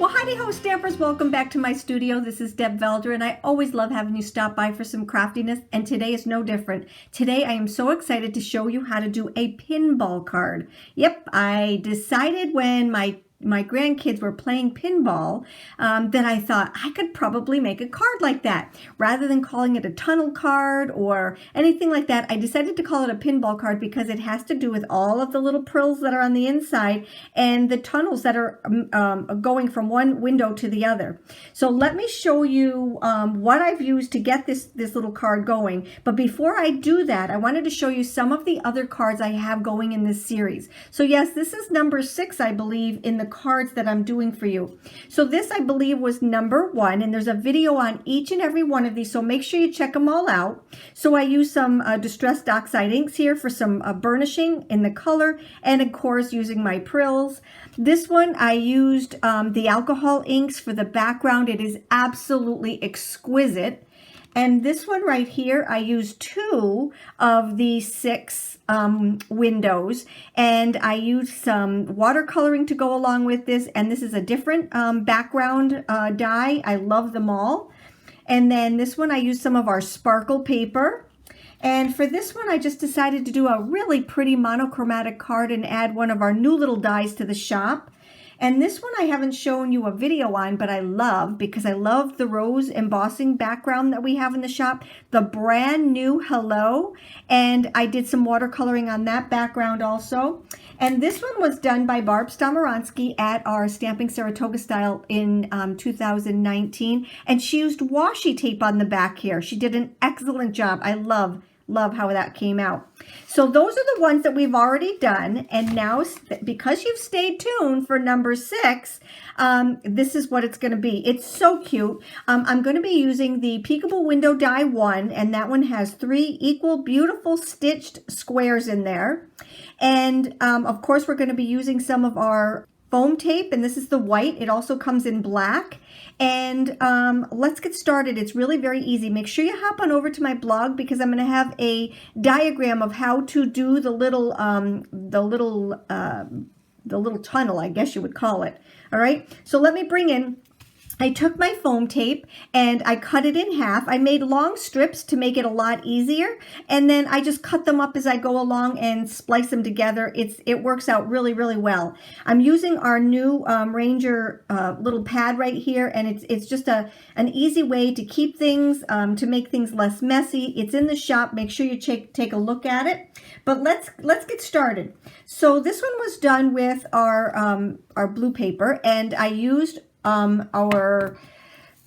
Well, howdy ho stampers, welcome back to my studio. This is Deb Valder and I always love having you stop by for some craftiness, and today is no different. Today I am so excited to show you how to do a pinball card. Yep, I decided when my grandkids were playing pinball that I thought I could probably make a card like that. Rather than calling it a tunnel card or anything like that, I decided to call it a pinball card because it has to do with all of the little prills that are on the inside and the tunnels that are going from one window to the other. So let me show you what I've used to get this little card going. But before I do that, I wanted to show you some of the other cards I have going in this series. So yes, this is number 6, I believe, in the cards that I'm doing for you. So this, I believe, was number 1, and there's a video on each and every one of these, so make sure you check them all out. So I use some distressed oxide inks here for some burnishing in the color, and of course using my Prills. This one I used the alcohol inks for the background. It is absolutely exquisite. And this one right here, I used 2 of the 6 windows, and I used some watercoloring to go along with this, and this is a different background dye. I love them all. And then this one, I used some of our sparkle paper. And for this one, I just decided to do a really pretty monochromatic card and add one of our new little dyes to the shop. And this one I haven't shown you a video on, but I love, because I love the rose embossing background that we have in the shop, the brand new Hello, and I did some watercoloring on that background also. And this one was done by Barb Stomaransky at our Stamping Saratoga Style in 2019, and she used washi tape on the back here. She did an excellent job. I love how that came out. So those are the ones that we've already done, and now because you've stayed tuned for number 6, this is what it's going to be. It's so cute. I'm going to be using the PeekaBoo Window Die 1, and that one has 3 equal beautiful stitched squares in there. And of course we're going to be using some of our foam tape, and this is the white. It also comes in black. And let's get started. It's really very easy. Make sure you hop on over to my blog, because I'm going to have a diagram of how to do the little tunnel, I guess you would call it. All right. So let me bring in. I took my foam tape and I cut it in half. I made long strips to make it a lot easier, and then I just cut them up as I go along and splice them together. It works out really, really well. I'm using our new Ranger little pad right here, and it's just an easy way to keep things, to make things less messy. It's in the shop. Make sure you take a look at it. But let's get started. So this one was done with our blue paper, and I used our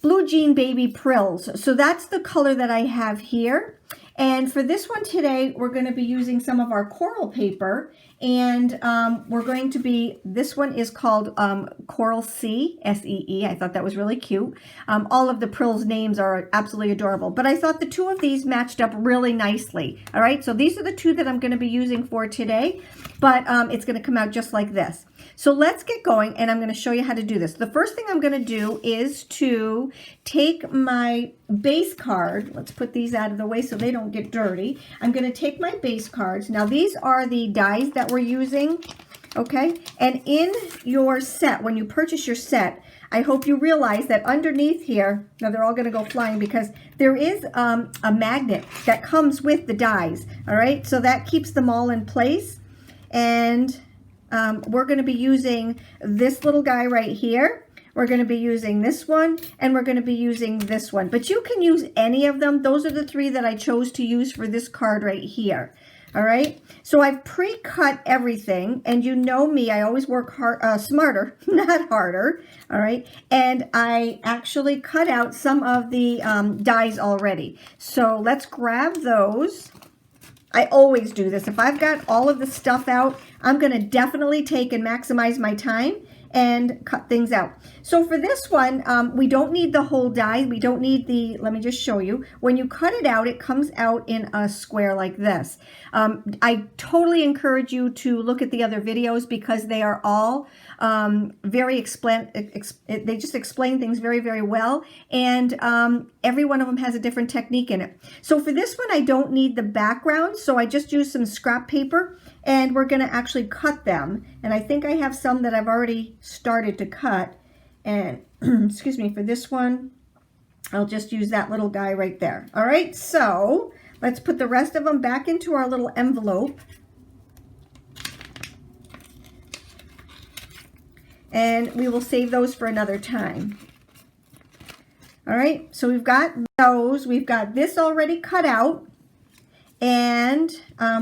Blue Jean Baby Prills. So that's the color that I have here. And for this one today, we're going to be using some of our coral paper, and we're going to be, this one is called Coral Sea, S-E-E. I thought that was really cute. All of the Prills names are absolutely adorable, but I thought the 2 of these matched up really nicely. All right, so these are the 2 that I'm going to be using for today, but it's going to come out just like this. So let's get going, and I'm going to show you how to do this. The first thing I'm going to do is to take my base card. Let's put these out of the way so they don't get dirty. I'm going to take my base cards. Now these are the dies that we're using, okay? And in your set, when you purchase your set, I hope you realize that underneath here, now they're all going to go flying because there is a magnet that comes with the dies, all right? So that keeps them all in place. And we're going to be using this little guy right here. We're going to be using this one, and we're going to be using this one. But you can use any of them. Those are the 3 that I chose to use for this card right here. All right. So I've pre-cut everything, and you know me, I always work smarter, not harder. All right. And I actually cut out some of the dies already. So let's grab those. I always do this. If I've got all of the stuff out, I'm going to definitely take and maximize my time and cut things out. So for this one, we don't need the whole die. We don't need the, let me just show you. When you cut it out, it comes out in a square like this. I totally encourage you to look at the other videos, because they are all very they just explain things very, very well. And every one of them has a different technique in it. So for this one, I don't need the background. So I just use some scrap paper, and we're going to actually cut them. And I think I have some that I've already started to cut. And excuse me, for this one, I'll just use that little guy right there. All right, so let's put the rest of them back into our little envelope. And we will save those for another time. All right, so we've got those. We've got this already cut out. And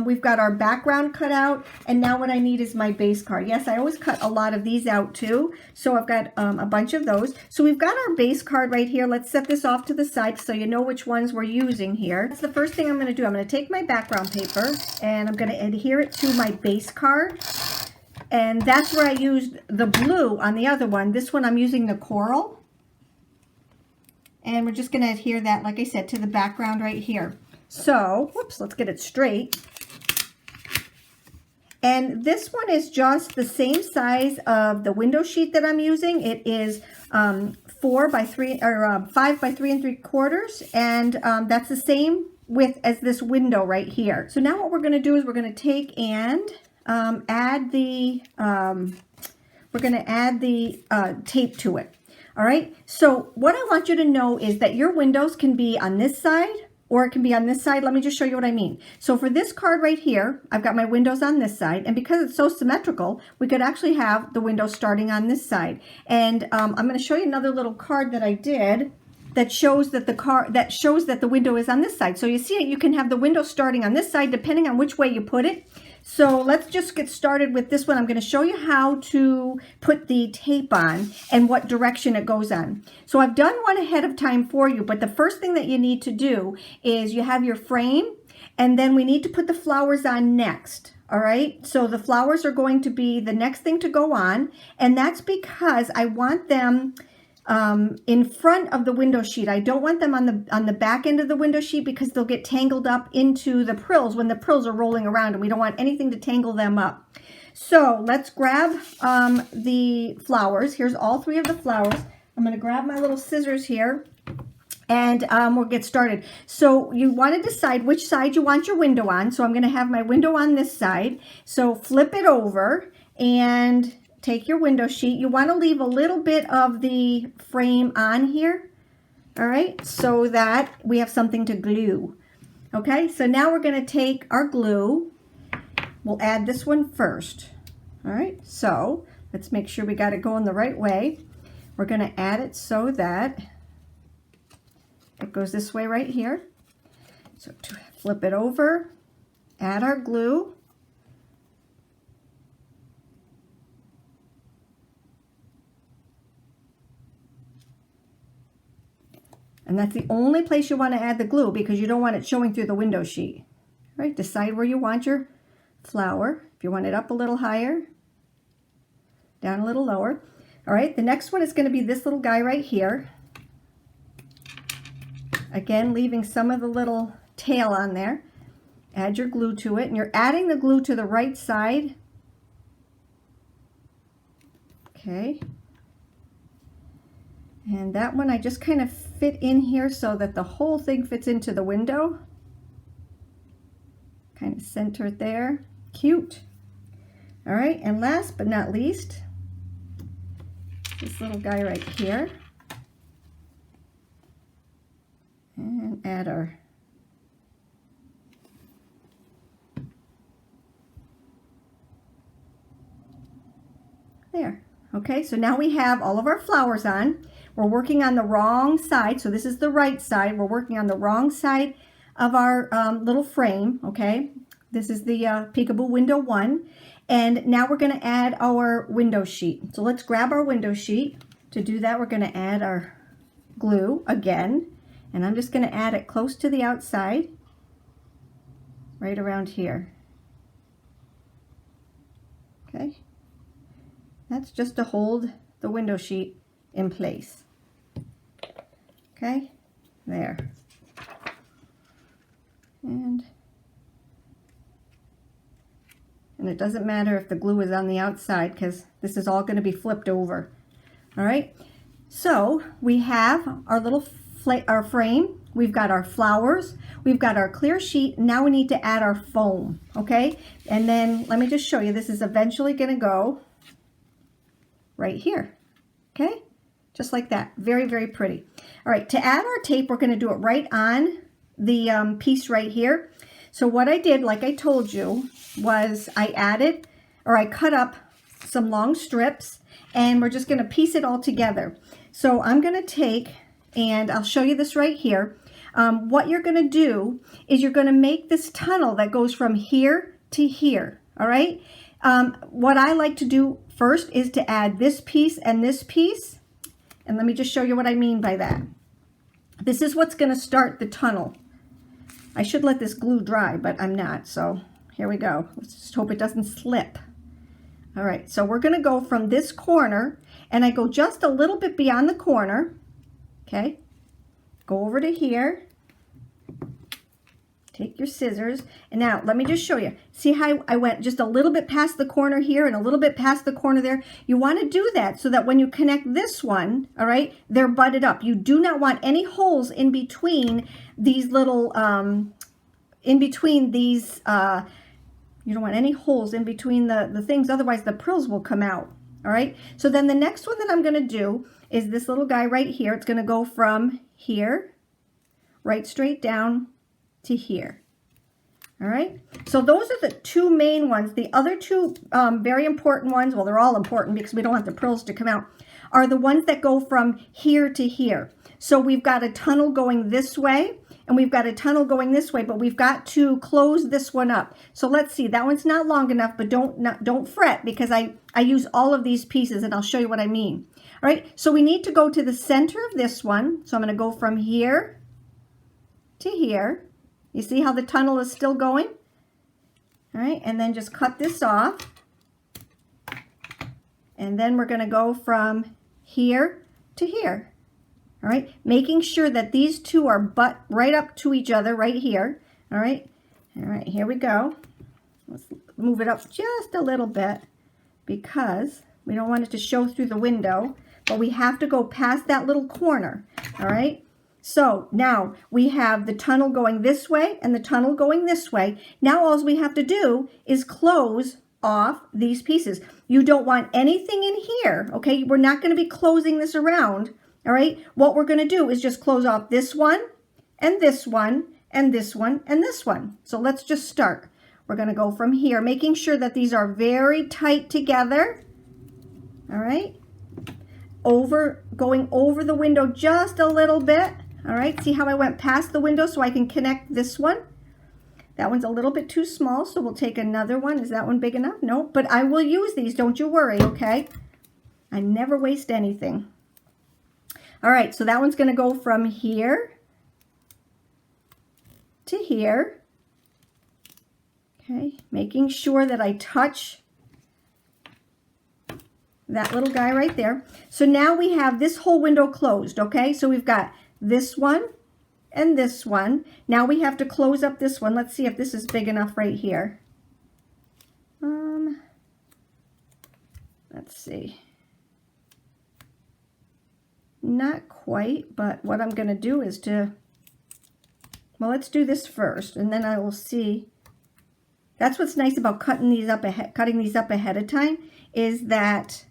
we've got our background cut out. And now what I need is my base card. Yes, I always cut a lot of these out too. So I've got a bunch of those. So we've got our base card right here. Let's set this off to the side so you know which ones we're using here. That's the first thing I'm going to do. I'm going to take my background paper and I'm going to adhere it to my base card. And that's where I used the blue on the other one. This one I'm using the coral. And we're just going to adhere that, like I said, to the background right here. So, whoops, let's get it straight. And this one is just the same size of the window sheet that I'm using. It is 4 by 3 or 5 by 3 3/4, and that's the same width as this window right here. So now what we're going to do is we're going to take and add the tape to it. All right. So what I want you to know is that your windows can be on this side or it can be on this side. Let me just show you what I mean. So for this card right here, I've got my windows on this side, and because it's so symmetrical, we could actually have the window starting on this side. And I'm going to show you another little card that I did that shows that the window is on this side. So you see it, you can have the window starting on this side depending on which way you put it. So let's just get started with this one. I'm going to show you how to put the tape on and what direction it goes on. So I've done one ahead of time for you, but the first thing that you need to do is you have your frame, and then we need to put the flowers on next. All right, so the flowers are going to be the next thing to go on, and that's because I want them in front of the window sheet. I don't want them on the back end of the window sheet because they'll get tangled up into the prills when the prills are rolling around, and we don't want anything to tangle them up. So let's grab the flowers. Here's all 3 of the flowers. I'm going to grab my little scissors here, and we'll get started. So you want to decide which side you want your window on. So I'm going to have my window on this side. So flip it over and take your window sheet. You want to leave a little bit of the frame on here, all right, so that we have something to glue. Okay, so now we're going to take our glue. We'll add this one first. All right, so let's make sure we got it going the right way. We're going to add it so that it goes this way right here. So to flip it over, add our glue. And that's the only place you want to add the glue because you don't want it showing through the window sheet. All right, decide where you want your flower. If you want it up a little higher, down a little lower. All right, the next one is going to be this little guy right here. Again, leaving some of the little tail on there. Add your glue to it, and you're adding the glue to the right side. Okay. And that one I just kind of fit in here so that the whole thing fits into the window. Kind of center it there. Cute. All right, and last but not least, this little guy right here. And add our there. Okay, so now we have all of our flowers on. We're working on the wrong side, so this is the right side. We're working on the wrong side of our little frame, okay? This is the PeekaBoo window 1, and now we're going to add our window sheet. So let's grab our window sheet. To do that, we're going to add our glue again, and I'm just going to add it close to the outside, right around here. Okay, that's just to hold the window sheet in place. Okay, there. And it doesn't matter if the glue is on the outside because this is all going to be flipped over. All right, so we have our little frame, we've got our flowers, we've got our clear sheet. Now we need to add our foam, okay? And then let me just show you, this is eventually going to go right here, okay? just like that. Very, very pretty. All right, to add our tape, we're going to do it right on the piece right here. So what I did, like I told you, was I added, or I cut up some long strips, and we're just going to piece it all together. So I'm going to take, and I'll show you this right here. What you're going to do is you're going to make this tunnel that goes from here to here, all right? What I like to do first is to add this piece and this piece, and let me just show you what I mean by that. This is what's going to start the tunnel. I should let this glue dry, but I'm not, so here we go. Let's just hope it doesn't slip. All right, so we're going to go from this corner, and I go just a little bit beyond the corner, okay? Go over to here. Take your scissors, and now let me just show you. See how I went just a little bit past the corner here and a little bit past the corner there? You want to do that so that when you connect this one, all right, they're butted up. You do not want any holes in between these little, you don't want any holes in between the things, otherwise the prills will come out, all right? So then the next one that I'm going to do is this little guy right here. It's going to go from here, right straight down to here. All right, so those are the two main ones. The other two very important ones, well, they're all important because we don't want the prills to come out, are the ones that go from here to here. So we've got a tunnel going this way, and we've got a tunnel going this way, but we've got to close this one up. So let's see, that one's not long enough, but don't fret, because I use all of these pieces, and I'll show you what I mean. All right, so we need to go to the center of this one. So I'm going to go from here to here. You see how the tunnel is still going? All right, and then just cut this off. And then we're going to go from here to here. All right, making sure that these two are butt right up to each other right here. All right, here we go. Let's move it up just a little bit because we don't want it to show through the window, but we have to go past that little corner. All right. So now we have the tunnel going this way and the tunnel going this way. Now all we have to do is close off these pieces. You don't want anything in here, okay? We're not going to be closing this around, all right? What we're going to do is just close off this one and this one and this one and this one. So let's just start. We're going to go from here, making sure that these are very tight together, all right? Going over the window just a little bit. All right, see how I went past the window so I can connect this one? That one's a little bit too small, so we'll take another one. Is that one big enough? No, but I will use these, don't you worry, okay? I never waste anything. All right, so that one's going to go from here to here. Okay, making sure that I touch that little guy right there. So now we have this whole window closed, okay? So we've got this one and this one. Now we have to close up this one. Let's see if this is big enough right here. Let's see. Not quite, but what I'm going to do is well, let's do this first, and then I will see. That's what's nice about cutting these up ahead of time, is that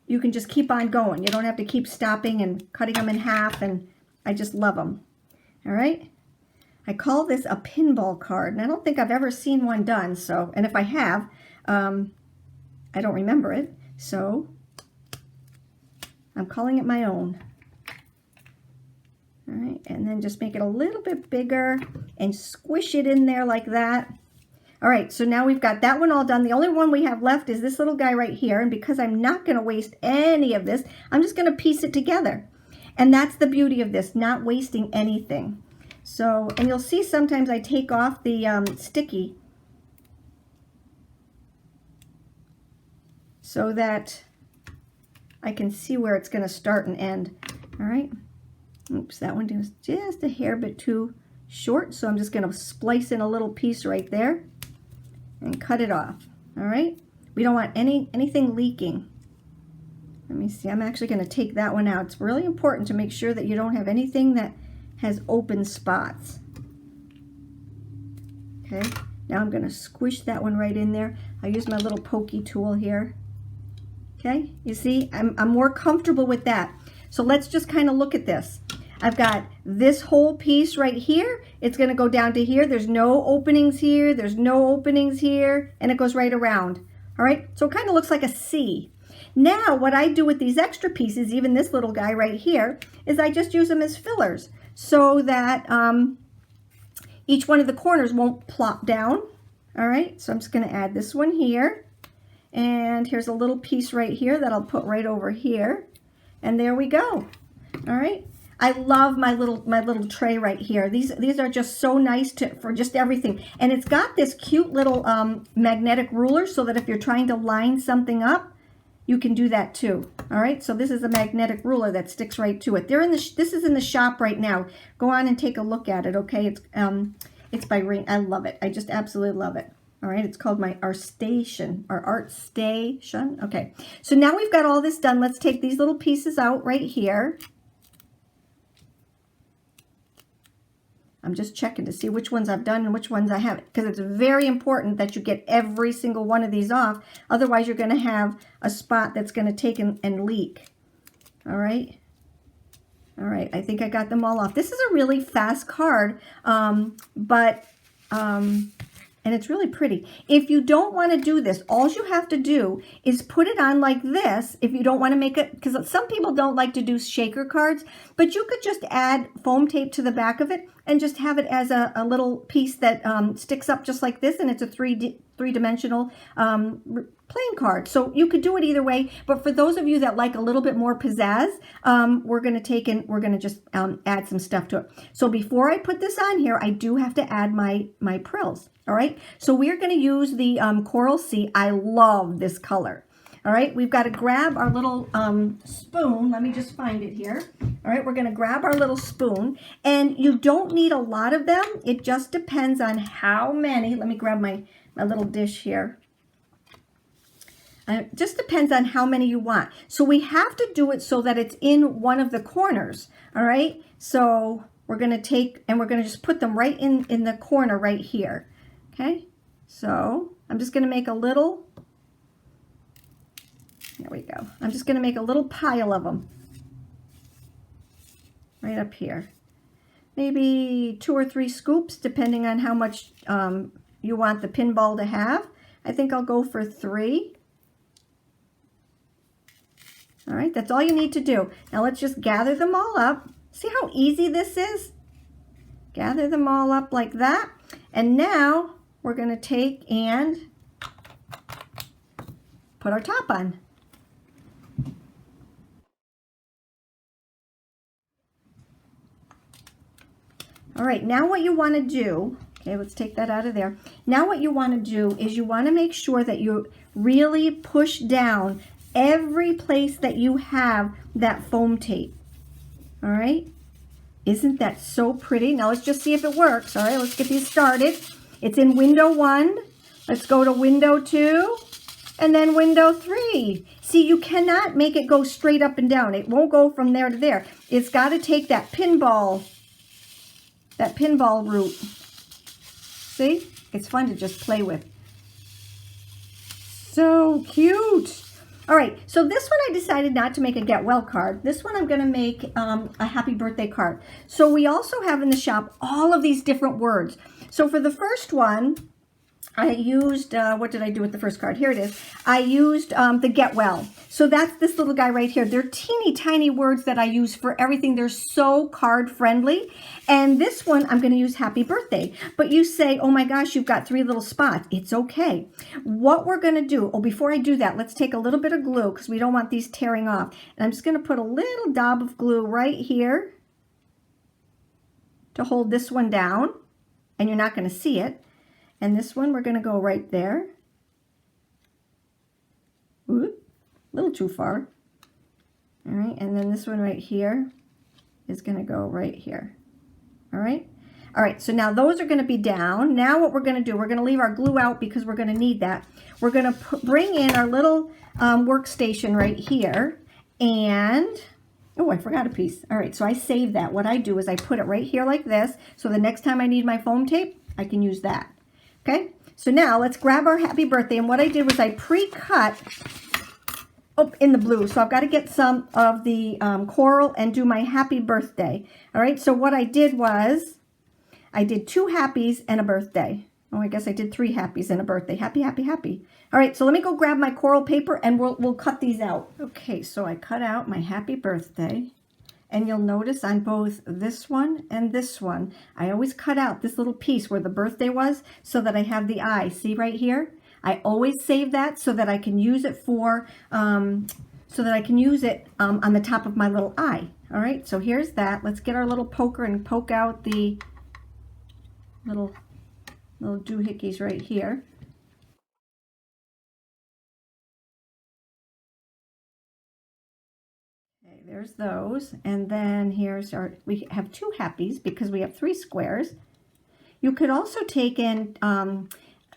you can just keep on going. You don't have to keep stopping and cutting them in half, and I just love them. All right. I call this a pinball card, and I don't think I've ever seen one done. So, and if I have, I don't remember it. So I'm calling it my own. All right, and then just make it a little bit bigger and squish it in there like that. All right, so now we've got that one all done. The only one we have left is this little guy right here. And because I'm not going to waste any of this, I'm just going to piece it together. And that's the beauty of this, not wasting anything. So, and you'll see sometimes I take off the sticky so that I can see where it's going to start and end. All right. Oops, that one was just a hair bit too short. So I'm just going to splice in a little piece right there and cut it off. All right, we don't want anything leaking. Let me see, I'm actually going to take that one out. It's really important to make sure that you don't have anything that has open spots. Okay, now I'm going to squish that one right in there. I use my little pokey tool here. Okay, you see, I'm more comfortable with that. So let's just kind of look at this. I've got this whole piece right here. It's going to go down to here. There's no openings here. There's no openings here. And it goes right around. All right, so it kind of looks like a C. Now, what I do with these extra pieces, even this little guy right here, is I just use them as fillers so that each one of the corners won't plop down. All right, so I'm just going to add this one here. And here's a little piece right here that I'll put right over here. And there we go. All right. I love my little tray right here. These are just so nice for just everything. And it's got this cute little magnetic ruler so that if you're trying to line something up, you can do that too. All right. So this is a magnetic ruler that sticks right to it. This is in the shop right now. Go on and take a look at it. Okay. It's by Ring. I love it. I just absolutely love it. All right, it's called my Station or Art Station. Okay, so now we've got all this done. Let's take these little pieces out right here. I'm just checking to see which ones I've done and which ones I haven't, because it's very important that you get every single one of these off. Otherwise, you're going to have a spot that's going to take and leak. All right. All right, I think I got them all off. This is a really fast card, and it's really pretty. If you don't want to do this, all you have to do is put it on like this. If you don't want to make it, because some people don't like to do shaker cards, but you could just add foam tape to the back of it and just have it as a little piece that sticks up just like this, and it's a three-dimensional playing card. So you could do it either way, but for those of you that like a little bit more pizzazz, we're going to just add some stuff to it. So before I put this on here, I do have to add my Prills. All right, so we're going to use the Coral Sea. I love this color. All right, we've got to grab our little spoon. Let me just find it here. All right, we're going to grab our little spoon, and you don't need a lot of them. It just depends on how many. Let me grab my little dish here. It just depends on how many you want. So we have to do it so that it's in one of the corners. All right, so we're going to take and we're going to just put them right in the corner right here. Okay, so I'm just going to make a little, there we go. I'm just going to make a little pile of them right up here. Maybe 2 or 3 scoops, depending on how much you want the pinball to have. I think I'll go for 3. All right, that's all you need to do. Now let's just gather them all up. See how easy this is? Gather them all up like that. And now we're going to take and put our top on. All right, now what you want to do, okay, let's take that out of there. Now what you want to do is you want to make sure that you really push down every place that you have that foam tape. All right, isn't that so pretty? Now let's just see if it works. All right, let's get these started. It's in window 1. Let's go to window 2 and then window 3. See, you cannot make it go straight up and down. It won't go from there to there. It's got to take that pinball route. See? It's fun to just play with. So cute. All right, so this one I decided not to make a get well card. This one I'm going to make a happy birthday card. So we also have in the shop all of these different words. So for the first one, I used, what did I do with the first card? Here it is. I used the get well. So that's this little guy right here. They're teeny tiny words that I use for everything. They're so card friendly. And this one, I'm going to use happy birthday. But you say, oh my gosh, you've got 3 little spots. It's okay. What we're going to do, oh, before I do that, let's take a little bit of glue because we don't want these tearing off. And I'm just going to put a little dab of glue right here to hold this one down. And you're not going to see it. And this one, we're going to go right there. Ooh, a little too far. All right, and then this one right here is going to go right here. All right. All right, so now those are going to be down. Now what we're going to do, we're going to leave our glue out because we're going to need that. We're going to bring in our little workstation right here. And, oh, I forgot a piece. All right, so I save that. What I do is I put it right here like this. So the next time I need my foam tape, I can use that. Okay, so now let's grab our happy birthday. And what I did was I pre-cut oh, in the blue. So I've got to get some of the coral and do my happy birthday. All right, so what I did was I did 2 happies and a birthday. Oh, I guess I did 3 happies and a birthday. Happy, happy, happy. All right, so let me go grab my coral paper and we'll cut these out. Okay, so I cut out my happy birthday. And you'll notice on both this one and this one, I always cut out this little piece where the birthday was so that I have the eye. See right here? I always save that so that I can use it for, on the top of my little eye. All right, so here's that. Let's get our little poker and poke out the little doohickeys right here. Okay, there's those. And then here's we have 2 happies because we have 3 squares. You could also take and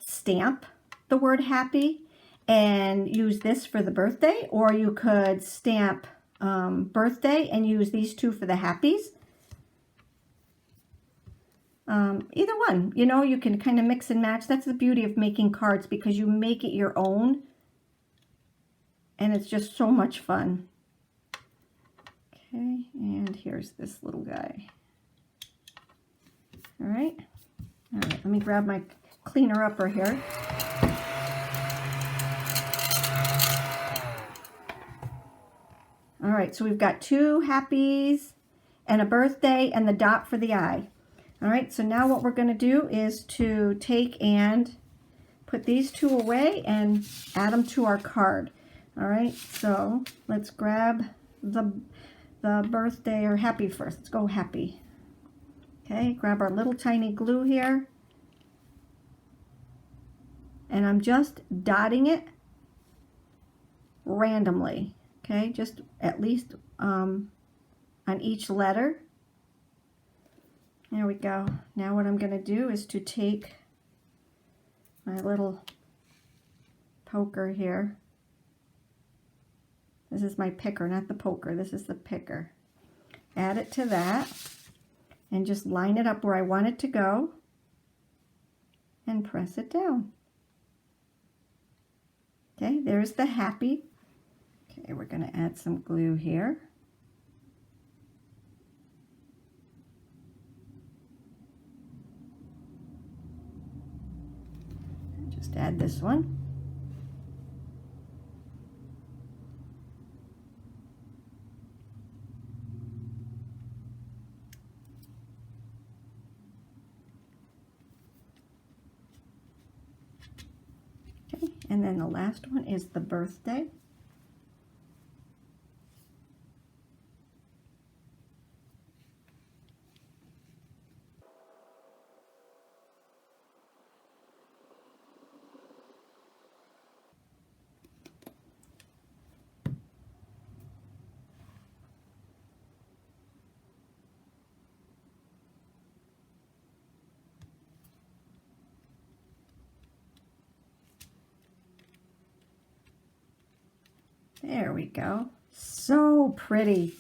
stamp the word happy and use this for the birthday, or you could stamp birthday and use these 2 for the happies. Either one, you know, you can kind of mix and match. That's the beauty of making cards, because you make it your own and it's just so much fun. Okay, and here's this little guy. All right, let me grab my cleaner upper here. All right, so we've got 2 happies and a birthday and the dot for the eye. All right, so now what we're going to do is to take and put these 2 away and add them to our card. All right, so let's grab the birthday or happy first. Let's go happy. Okay, grab our little tiny glue here. And I'm just dotting it randomly. Okay, just at least on each letter. There we go. Now what I'm going to do is to take my little poker here. This is my picker, not the poker. This is the picker. Add it to that and just line it up where I want it to go and press it down. Okay, there's the happy. Okay, we're going to add some glue here. Just add this one. Okay, and then the last one is the birthday. There we go. So pretty.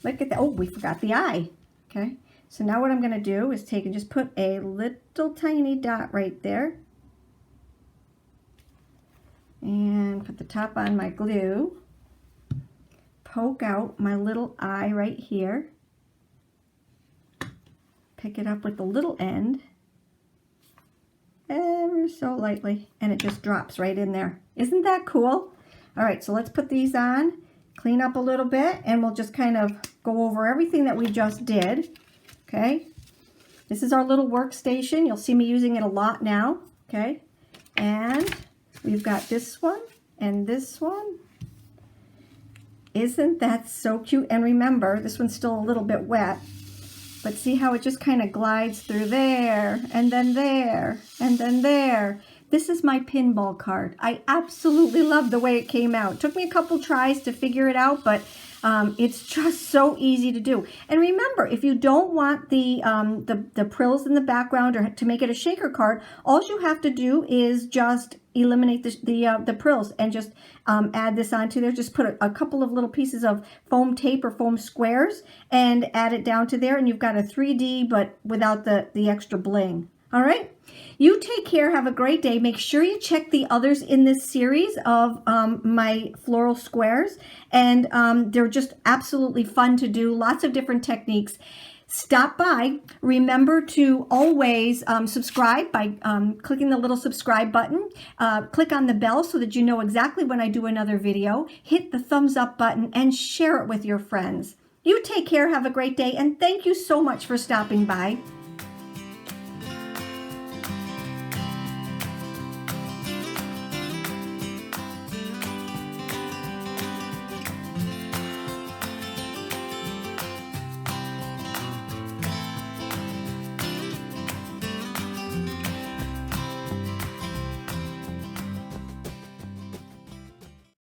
Look at that. Oh, we forgot the eye. Okay. So now what I'm going to do is take and just put a little tiny dot right there. And put the top on my glue. Poke out my little eye right here. Pick it up with the little end. Ever so lightly. And it just drops right in there. Isn't that cool? All right, so let's put these on, clean up a little bit, and we'll just kind of go over everything that we just did. Okay, this is our little workstation. You'll see me using it a lot now. Okay, and we've got this one and this one. Isn't that so cute? And remember, this one's still a little bit wet, but see how it just kind of glides through there, and then there, and then there. This is my pinball card. I absolutely love the way it came out. It took me a couple tries to figure it out, but it's just so easy to do. And remember, if you don't want the Prills in the background or to make it a shaker card, all you have to do is just eliminate the Prills and just add this onto there. Just put a couple of little pieces of foam tape or foam squares and add it down to there, and you've got a 3D but without the extra bling. All right. You take care. Have a great day. Make sure you check the others in this series of my floral squares. And they're just absolutely fun to do. Lots of different techniques. Stop by. Remember to always subscribe by clicking the little subscribe button. Click on the bell so that you know exactly when I do another video. Hit the thumbs up button and share it with your friends. You take care. Have a great day. And thank you so much for stopping by.